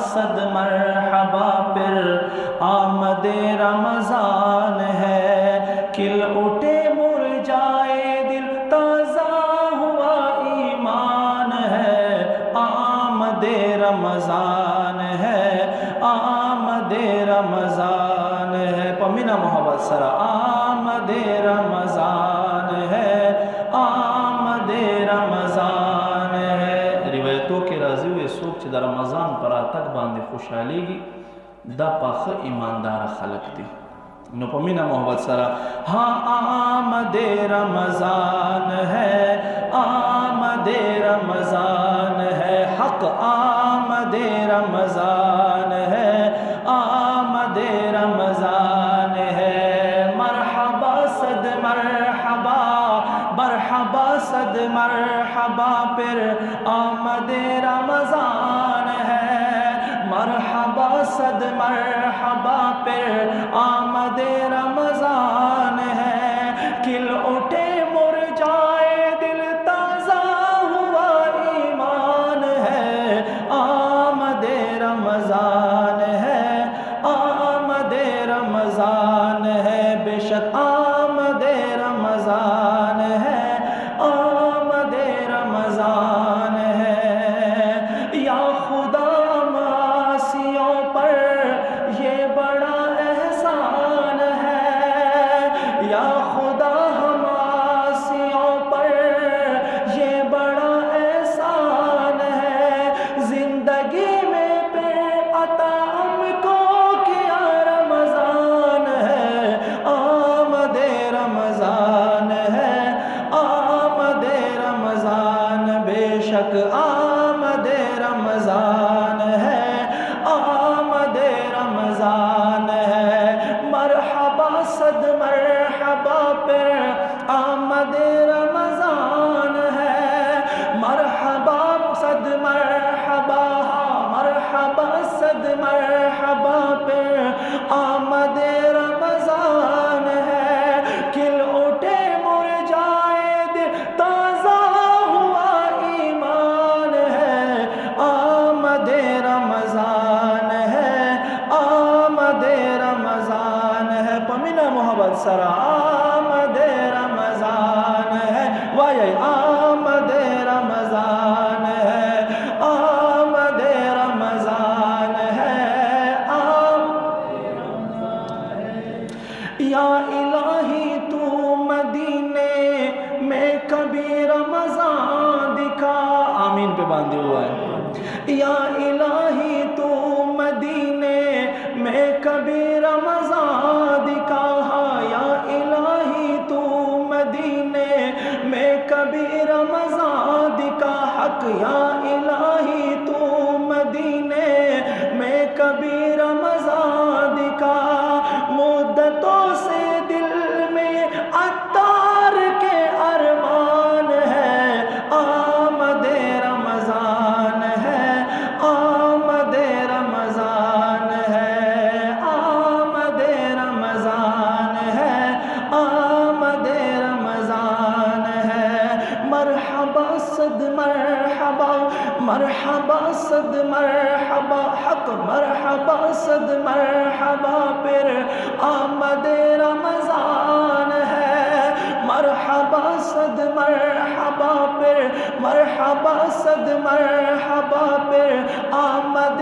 صد مرحبا پھر آمد رمضان ہے، کھل اٹھے مرجھائے دل تازہ ہوا ایمان ہے، آمد رمضان ہے، آمد رمضان ہے، پمینا محبت سرا آمد رمضان ہے، آمد رمضان ہے۔ روایتوں کے راضی ہوئے سوک چھ دا رمضان پر آتک باندے خوشحالی گی دا پاخ ایماندار خلق دی نو پمینا محبت سرا ہاں آمد رمضان ہے، آمد رمضان ہے، حق آمد رمضان ہے، آمد رمضان ہے، مرحبا صد مرحبا، مرحبا صد مرحبا پھر آمد رمضان ہے، مرحبا صد مرحبا پھر آمد رمضان ہے، کھل اٹھے مرجھائے دل تازہ ہوا ایمان ہے، آمد رمضان ہے، آمد رمضان ہے، بے شک آمد رمضان ہے، آمد رمضان ہے، یا خدا معاصیوں پر یہ بڑا احسان ہے، یا خدا معاصیوں پر یہ بڑا احسان ہے، زندگی میں پھر عطا ہم کو کیا رمضان ہے، آمد رمضان ہے، آمد رمضان، بے شک آمد رمضان ہے، آمد رمضان ہے، مرحبا صد مرحبا پھر آمد رمضان ہے، مرحبا صد مرحبا، مرحبا صد مرحبا پھر آمد رمضان ہے، کھل اٹھے مرجھائے دل تازہ ہوا ایمان ہے، آمد رمضان ہے، آمد رمضان ہے، پمینا محبت سرا آمد رمضان ہے، وائے آمد رمضان ہے، آمد رمضان ہے، یا الہی تو مدینے میں کبھی رمضان دکھا، آمین پہ باندھے ہوا ہے، یا الہی تو مدینے میں کبھی رمضان دکھا، یا الہی تو مدینے میں کبھی رمضان دکھا، حق یا الہی تو مدینے میں کبھی رمضان دکھا، مدتوں سے دل میں عطار کے ارمان ہے، آمد رمضان ہے، آمد رمضان ہے، آمد رمضان ہے، آمد رمضان ہے، مرحبا صد مرحبا، مرحبا صد مرحبا، حق مرحبا صد مرحبا پھر آمد رمضان ہے، مرحبا صد مرحبا پھر، مرحبا صد مرحبا پھر آمد